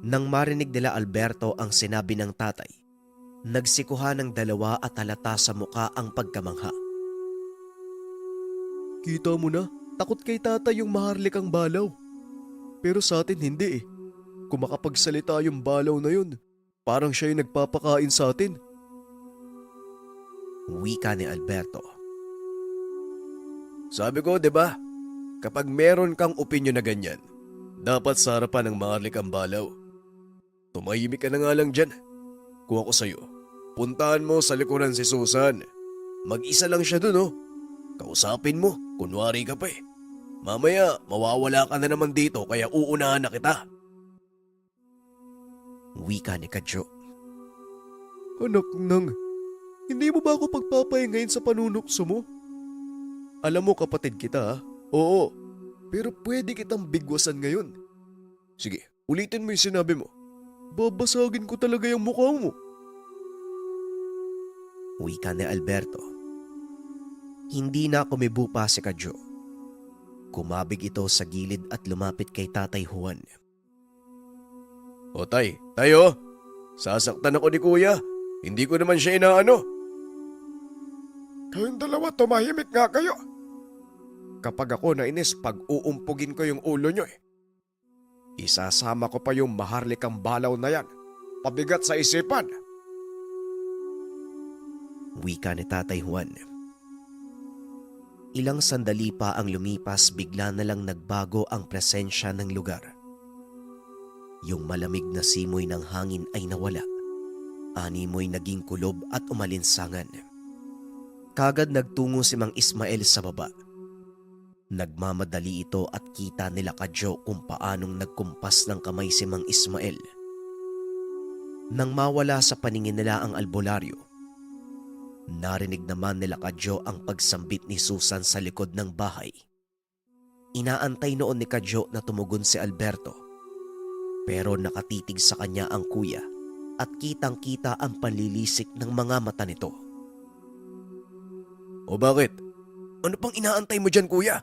Nang marinig nila Alberto ang sinabi ng tatay, nagsikuha ng dalawa at halata sa muka ang pagkamangha. Kita mo na, takot kay tatay yung maharlikang balaw. Pero sa atin hindi eh. Kung makapagsalita yung balaw na yun, parang siya yung nagpapakain sa atin. Wika ni Alberto. Sabi ko, di ba? Kapag meron kang opinyon na ganyan, dapat sa harapan ng maharlikang balaw. Tumahimik ka na nga lang dyan. Kung ako sa'yo, puntahan mo sa likuran si Susan. Mag-isa lang siya dun oh. Kausapin mo, kunwari ka pa eh. Mamaya, mawawala ka na naman dito kaya uunahan na kita. Wika ni Kadyo. Anak nang, hindi mo ba ako pagpapahingayin sa panunukso mo? Alam mo kapatid kita ha? Oo, pero pwede kitang bigwasan ngayon. Sige, ulitin mo yung sinabi mo. Babasagin ko talaga yung mukha mo. Wika ni Alberto. Hindi na kumibo pa si Kadyo. Kumabig ito sa gilid at lumapit kay Tatay Juan. O tayo, sasaktan ako ni kuya. Hindi ko naman siya inaano. Kayong dalawa tumahimik nga kayo. Kapag ako nainis, pag-uumpugin ko yung ulo nyo eh. Isasama ko pa yung maharlikang balaw na yan. Pabigat sa isipan. Wika ni Tatay Juan. Ilang sandali pa ang lumipas, bigla na lang nagbago ang presensya ng lugar. Yung malamig na simoy ng hangin ay nawala. Animoy naging kulob at umalinsangan. Kagad nagtungo si Mang Ismael sa baba. Nagmamadali ito at kita nila Kadyo kung paanong nagkumpas ng kamay si Mang Ismael. Nang mawala sa paningin nila ang albularyo, narinig naman nila Kadyo ang pagsambit ni Susan sa likod ng bahay. Inaantay noon ni Kadyo na tumugon si Alberto, pero nakatitig sa kanya ang kuya at kitang-kita ang panlilisik ng mga mata nito. O bakit? Ano pang inaantay mo dyan kuya?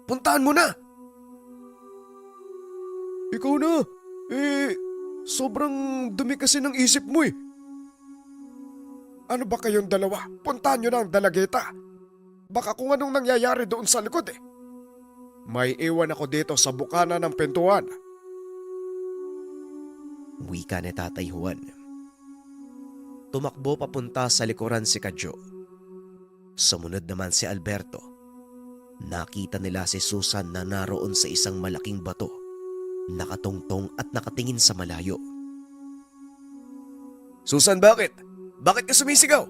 Puntahan mo na! Ikaw na! Sobrang dumi kasi ng isip mo eh. Ano ba kayong dalawa? Puntahan nyo na ang dalageta. Baka kung anong nangyayari doon sa likod eh. May iwan ako dito sa bukana ng pintuan. Wika ni Tatay Juan. Tumakbo papunta sa likuran si Kadyo. Sumunod naman si Alberto. Nakita nila si Susan na naroon sa isang malaking bato, nakatungtong at nakatingin sa malayo. Susan, bakit? Bakit ka sumisigaw?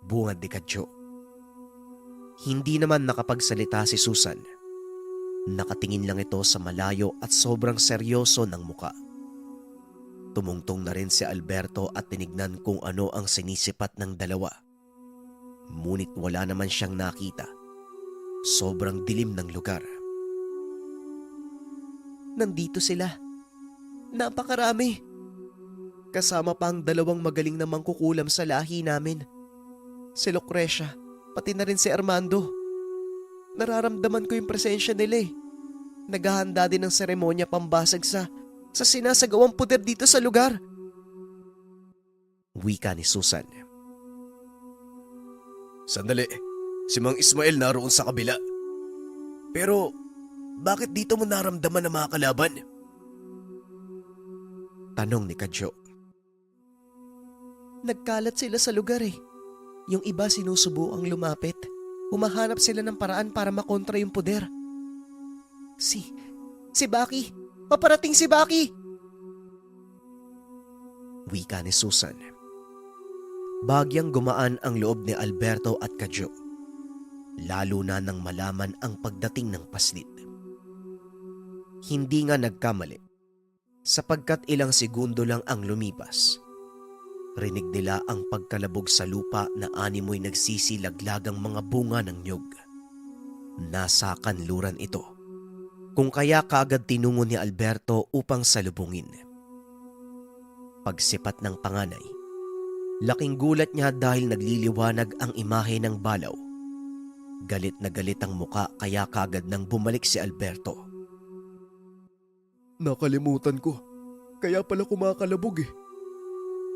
Bungad ni Kadyo. Hindi naman nakapagsalita si Susan. Nakatingin lang ito sa malayo at sobrang seryoso ng muka. Tumungtong na rin si Alberto at tinignan kung ano ang sinisipat ng dalawa. Ngunit wala naman siyang nakita. Sobrang dilim ng lugar. Nandito sila. Napakarami. Kasama pa ang 2 magaling na mangkukulam sa lahi namin. Si Lucrecia, pati na rin si Armando. Nararamdaman ko yung presensya nila eh. Naghahanda din ng seremonya pambasag sa sinasagawang puder dito sa lugar. Wika ni Susan. Sandali, si Mang Ismael naroon sa kabila. Pero, bakit dito mo naramdaman ang mga kalaban? Tanong ni Kadyo. Nagkalat sila sa lugar eh. Yung iba sinusubo ang lumapit. Humahanap sila ng paraan para makontra yung puder. Si Baki! Paparating si Baki! Wika ni Susan. Bagyang gumaan ang loob ni Alberto at Kadyo. Lalo na nang malaman ang pagdating ng paslit. Hindi nga nagkamali, sapagkat ilang segundo lang ang lumipas. Rinig nila ang pagkalabog sa lupa na animoy nagsisilaglagang mga bunga ng niyog. Nasa kanluran ito, kung kaya kaagad tinungo ni Alberto upang salubungin. Pagsipat ng panganay, laking gulat niya dahil nagliliwanag ang imahe ng balaw. Galit na galit ang muka kaya kaagad nang bumalik si Alberto. Nakalimutan ko. Kaya pala kumakalabog eh.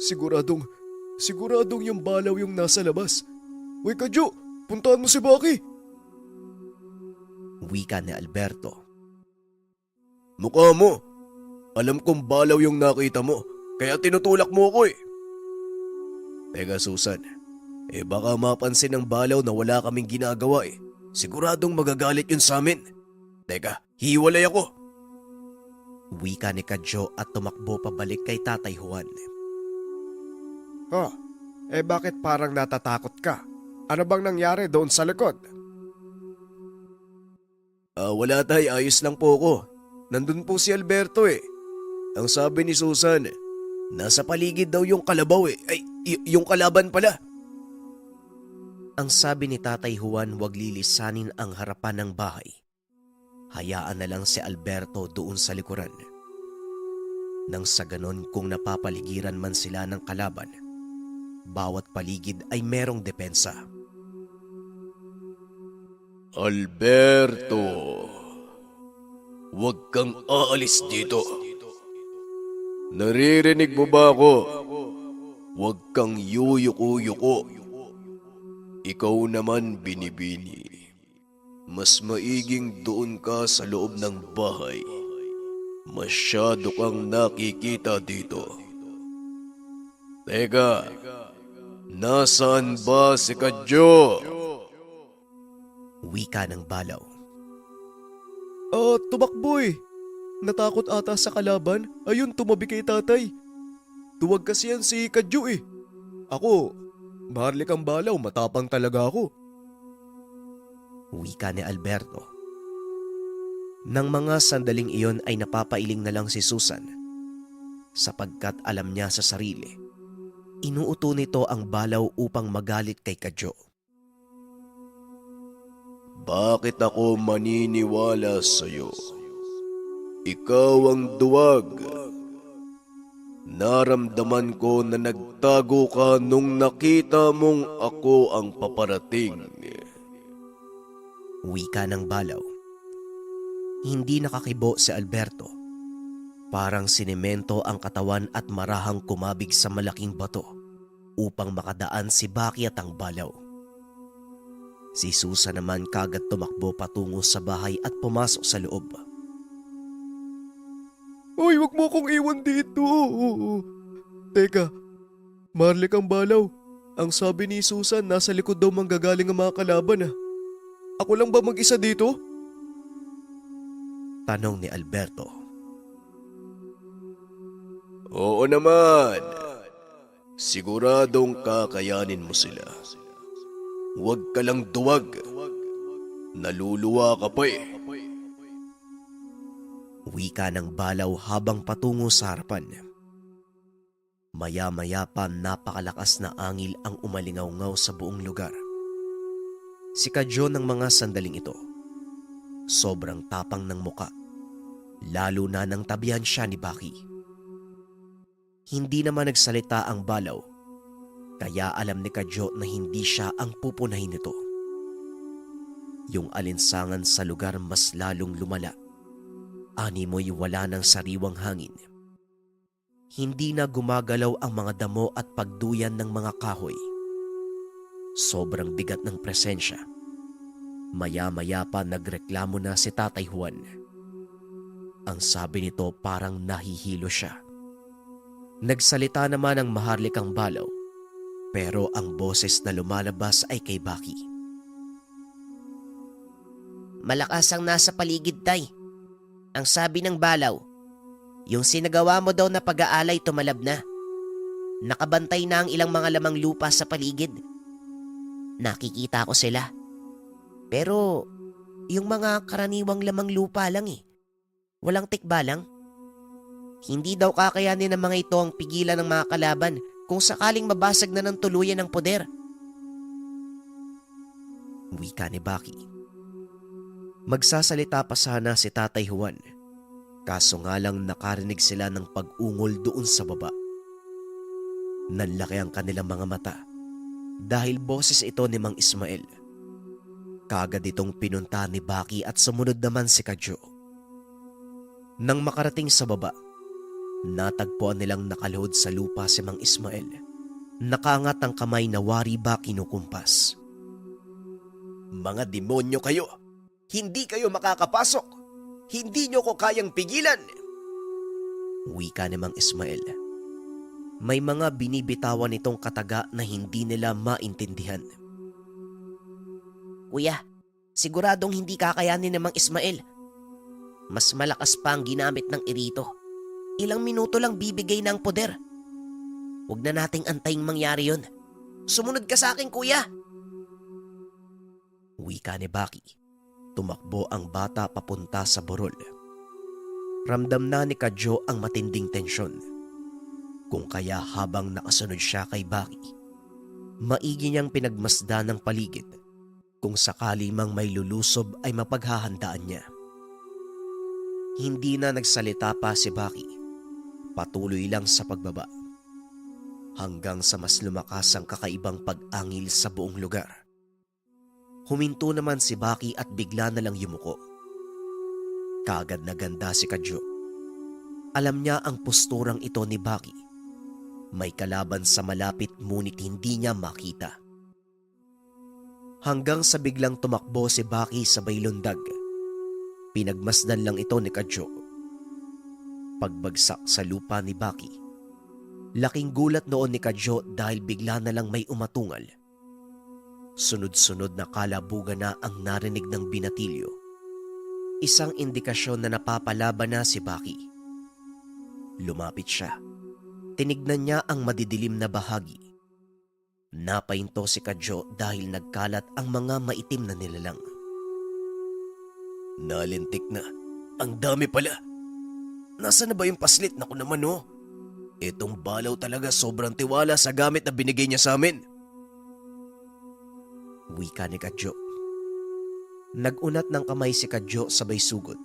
Siguradong yung balaw yung nasa labas. Uy Kadyo, puntahan mo si Baki. Wika ni Alberto. Mukha mo. Alam kong balaw yung nakita mo, kaya tinutulak mo ako eh. Teka Susan, baka mapansin ng balaw na wala kaming ginagawa eh. Siguradong magagalit yun sa amin. Teka, hiwalay ako. Wika ni Kadyo at tumakbo pabalik kay Tatay Juan. Bakit parang natatakot ka? Ano bang nangyari doon sa likod? Wala tay, ayos lang po ako. Nandun po si Alberto eh. Ang sabi ni Susan, nasa paligid daw yung kalabaw eh. Ay, yung kalaban pala. Ang sabi ni Tatay Juan, huwag lilisanin ang harapan ng bahay. Hayaan na lang si Alberto doon sa likuran. Nang sa ganon, kung napapaligiran man sila ng kalaban, bawat paligid ay merong depensa. Alberto, huwag kang aalis dito. Naririnig mo ba ako? Huwag kang yuyuko-yuko. Ikaw naman, Binibini. Mas maiging doon ka sa loob ng bahay. Masyado kang nakikita dito. Teka, nasaan ba si Kadyo? Wika ng balaw. Tumakbo eh. Natakot ata sa kalaban. Ayun, tumabi kay tatay. Tuwag kasi yan si Kadyo eh. Ako, maharlik ang balaw, matapang talaga ako. Wika ni Alberto. Nang mga sandaling iyon ay napapailing na lang si Susan, sapagkat alam niya sa sarili, inuuto nito ang balaw upang magalit kay Kadyo. Bakit ako maniniwala sa'yo? Ikaw ang duwag. Naramdaman ko na nagtago ka nung nakita mong ako ang paparating. Wika ng balaw. Hindi nakakibo si Alberto. Parang sinemento ang katawan at marahang kumabig sa malaking bato upang makadaan si Baki at ang balaw. Si Susan naman kagad tumakbo patungo sa bahay at pumasok sa loob. Uy, wag mo akong iwan dito. Teka, maharlik ang balaw. Ang sabi ni Susan, nasa likod daw manggagaling ang mga kalaban ah. Ako lang ba mag-isa dito? Tanong ni Alberto. Oo naman. Siguradong kakayanin mo sila. Huwag ka lang duwag. Naluluwa ka pa eh. Wika ng balaw habang patungo sa harapan. Maya-maya pa napakalakas na angil ang umalingaw-ngaw sa buong lugar. Si Kadyo ng mga sandaling ito. Sobrang tapang ng muka. Lalo na nang tabihan siya ni Baki. Hindi naman nagsalita ang balaw, kaya alam ni Kadyo na hindi siya ang pupunahin nito. Yung alinsangan sa lugar mas lalong lumala. Animoy wala ng sariwang hangin. Hindi na gumagalaw ang mga damo at pagduyan ng mga kahoy. Sobrang bigat ng presensya. Maya-maya pa nagreklamo na si Tatay Juan. Ang sabi nito parang nahihilo siya. Nagsalita naman ang maharlikang balaw, pero ang boses na lumalabas ay kay Baki. Malakas ang nasa paligid, Tay. Ang sabi ng balaw, yung sinagawa mo daw na pag-aalay tumalab na. Nakabantay na ang ilang mga lamang lupa sa paligid. Nakikita ko sila. Pero yung mga karaniwang lamang lupa lang eh. Walang tikbalang. Hindi daw kakayanin ng mga ito ang pigilan ng mga kalaban kung sakaling mabasag na ng tuluyan ng poder. Wika ni Baki. Magsasalita pa sana si Tatay Juan, kaso nga lang nakarinig sila ng pag-ungol doon sa baba. Nanlaki ang kanilang mga mata dahil boses ito ni Mang Ismael. Kagad itong pinunta ni Baki at sumunod naman si Kadyo. Nang makarating sa baba, natagpuan nilang nakaluhod sa lupa si Mang Ismael. Nakaangat ang kamay na wari ba kinukumpas. Mga demonyo kayo! Hindi kayo makakapasok! Hindi nyo ko kayang pigilan! Wika ni Mang Ismael. May mga binibitawan itong kataga na hindi nila maintindihan. Kuya, siguradong hindi kakayanin ni Mang Ismael. Mas malakas pa ang ginamit ng irito. Ilang minuto lang bibigay na ang poder. Huwag na nating antayin mangyari yun. Sumunod ka sa akin, kuya! Wika ni Baki. Tumakbo ang bata papunta sa burol. Ramdam na ni Kadyo ang matinding tensyon. Kung kaya habang nakasunod siya kay Baki, maigi niyang pinagmasdan ng paligid. Kung sakali mang may lulusob ay mapaghahandaan niya. Hindi na nagsalita pa si Baki. Patuloy lang sa pagbaba. Hanggang sa mas lumakas ang kakaibang pag-angil sa buong lugar. Huminto naman si Baki at bigla na lang yumuko. Kagad na ganda si Kadyo. Alam niya ang posturang ito ni Baki. May kalaban sa malapit ngunit hindi niya makita. Hanggang sa biglang tumakbo si Baki sa baylundag. Pinagmasdan lang ito ni Kadyo. Pagbagsak sa lupa ni Baki, laking gulat noon ni Kadyo dahil bigla na lang may umatungal. Sunod-sunod na kalabugan na ang narinig ng binatilyo. Isang indikasyon na napapalaban na si Baki. Lumapit siya. Tinignan niya ang madidilim na bahagi. Napahinto si Kadyo dahil nagkalat ang mga maitim na nilalang. Nalintik na. Ang dami pala. Nasaan na ba yung paslit? Naku naman oh. Itong balaw talaga sobrang tiwala sa gamit na binigay niya sa amin. Wika ni Kadyo. Nagunat ng kamay si Kadyo sabay sugod.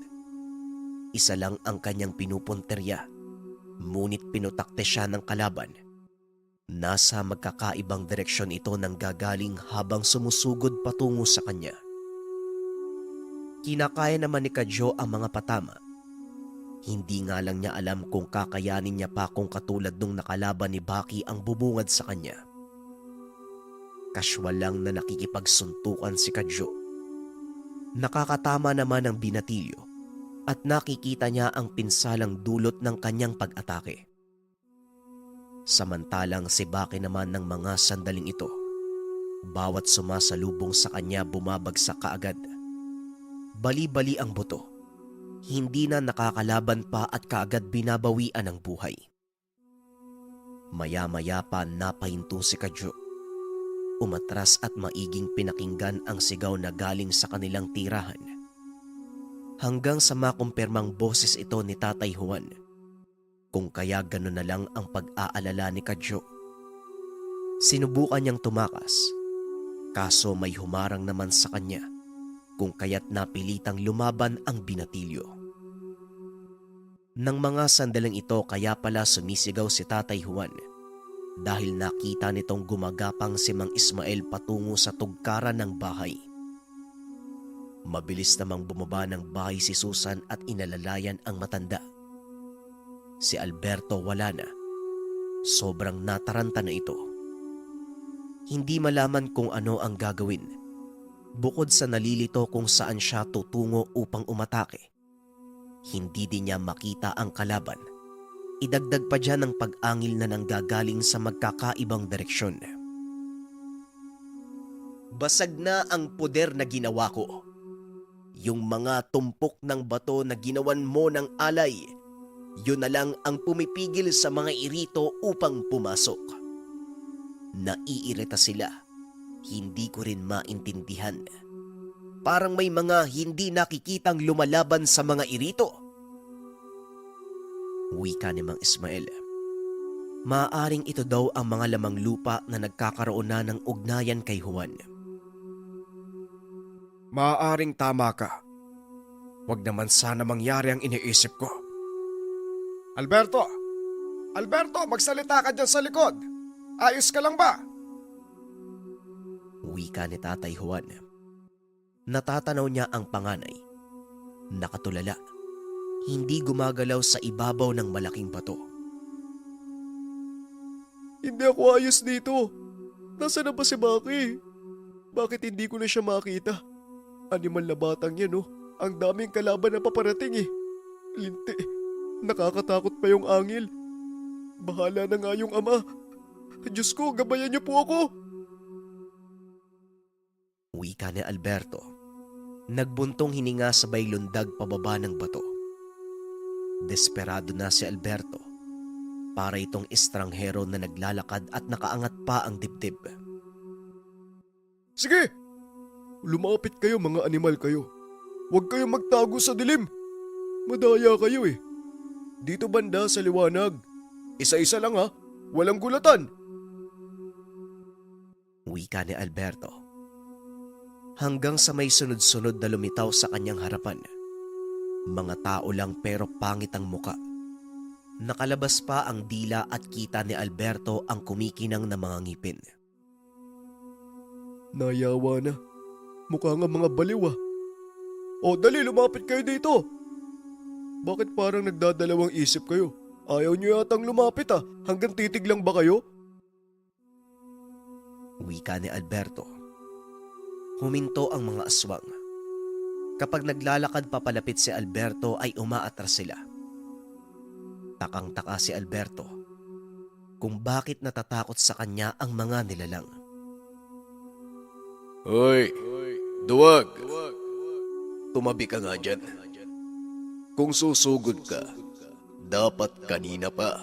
Isa lang ang kanyang pinupunterya, ngunit pinutakte siya ng kalaban. Nasa magkakaibang direksyon ito nang gagaling habang sumusugod patungo sa kanya. Kinakaya naman ni Kadyo ang mga patama. Hindi nga lang niya alam kung kakayanin niya pa kung katulad nung nakalaban ni Baki ang bubungad sa kanya. Kaswal lang na nakikipagsuntukan si Kadyo. Nakakatama naman ang binatilyo at nakikita niya ang pinsalang dulot ng kanyang pag-atake. Samantalang si Baki naman ng mga sandaling ito, bawat sumasalubong sa kanya bumabagsak kaagad. Bali-bali ang buto, hindi na nakakalaban pa at kaagad binabawian ang buhay. Maya-maya pa napahinto si Kadyo. Umatras at maiging pinakinggan ang sigaw na galing sa kanilang tirahan. Hanggang sa makumpirmang boses ito ni Tatay Juan. Kung kaya gano'n na lang ang pag-aalala ni Kadyo. Sinubukan niyang tumakas, kaso may humarang naman sa kanya, kung kaya't napilitang lumaban ang binatilyo. Nang mga sandaling ito kaya pala sumisigaw si Tatay Juan dahil nakita nitong gumagapang si Mang Ismael patungo sa tugkaran ng bahay. Mabilis namang bumaba ng bahay si Susan at inalalayan ang matanda. Si Alberto wala na. Sobrang nataranta na ito. Hindi malaman kung ano ang gagawin. Bukod sa nalilito kung saan siya tutungo upang umatake, hindi din niya makita ang kalaban. Idagdag pa dyan ang pag-angil na nanggagaling sa magkakaibang direksyon. Basag na ang puder na ginawa ko. Yung mga tumpok ng bato na ginawan mo ng alay, yun na lang ang pumipigil sa mga irito upang pumasok. Naiirita sila. Hindi ko rin maintindihan. Parang may mga hindi nakikitang lumalaban sa mga irito. Wika ni Mang Ismael. Maaaring ito daw ang mga lamang lupa na nagkakaroon na ng ugnayan kay Juan. Maaaring tama ka. Huwag naman sana mangyari ang iniisip ko. Alberto! Alberto, magsalita ka dyan sa likod. Ayos ka lang ba? Wika ni Tatay Juan. Natatanaw niya ang panganay. Nakatulala. Hindi gumagalaw sa ibabaw ng malaking bato. Hindi ako ayos dito. Nasaan na ba si Maki? Bakit hindi ko na siya makita? Animal na batang yan, oh. Ang daming kalaban na paparating eh. Linti, nakakatakot pa yung angil. Bahala na nga yung ama. Diyos ko, gabayan niyo po ako. Wika ni Alberto. Nagbuntong hininga sabay lundag pababa ng bato. Desperado na si Alberto. Para itong estranghero na naglalakad at nakaangat pa ang dibdib. Sige, lumapit kayo mga animal kayo. Huwag kayong magtago sa dilim. Madaya kayo eh. Dito banda sa liwanag. Isa-isa lang ha, walang gulatan. Wika ni Alberto. Hanggang sa may sunod-sunod na lumitaw sa kanyang harapan. Mga tao lang pero pangit ang muka. Nakalabas pa ang dila at kita ni Alberto ang kumikinang na mga ngipin. Nayawa na. Mukha nga mga baliw ah. O dali, lumapit kayo dito. Bakit parang nagdadalawang isip kayo? Ayaw nyo yatang lumapit ah. Hanggang titig lang ba kayo? Wika ni Alberto. Huminto ang mga aswang. Kapag naglalakad papalapit si Alberto ay umaatras sila. Takang-taka si Alberto kung bakit natatakot sa kanya ang mga nilalang. Hoy, duwag. Tumabi ka nga dyan. Kung susugod ka, dapat kanina pa.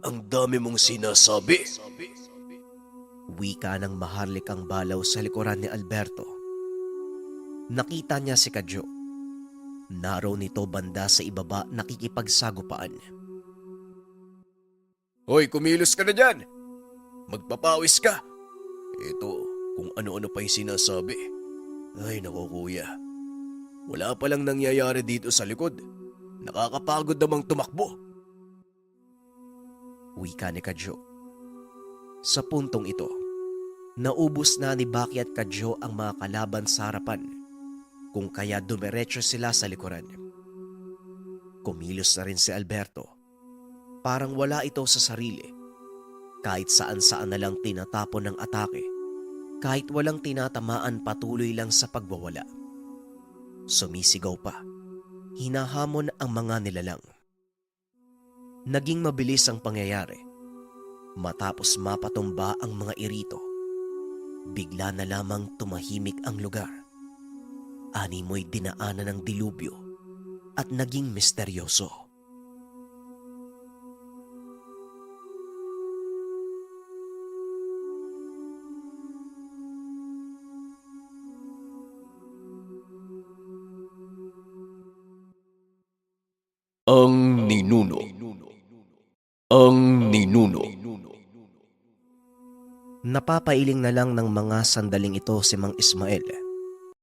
Ang dami mong sinasabi. Wika ng maharlik ang balaw sa likuran ni Alberto. Nakita niya si Kadyo. Naroon nito banda sa ibaba nakikipagsagupaan. Hoy, kumilos ka na dyan. Magpapawis ka. Ito, kung ano-ano pa yung sinasabi. Ay, naku kuya. Wala palang nangyayari dito sa likod. Nakakapagod namang tumakbo. Wika ni Kadyo. Sa puntong ito, naubos na ni Baki at Kadyo ang mga kalaban sa harapan, kung kaya dumiretso sila sa likuran. Kumilos na rin si Alberto. Parang wala ito sa sarili. Kahit saan-saan na lang tinatapon ng atake, kahit walang tinatamaan patuloy lang sa pagwawala. Sumisigaw pa. Hinahamon ang mga nilalang. Naging mabilis ang pangyayari. Matapos mapatumba ang mga irito, bigla na lamang tumahimik ang lugar. Animoy dinaanan ng dilubyo at naging misteryoso. Ang ninuno. Ang ninuno. Napapailing na lang ng mga sandaling ito si Mang Ismael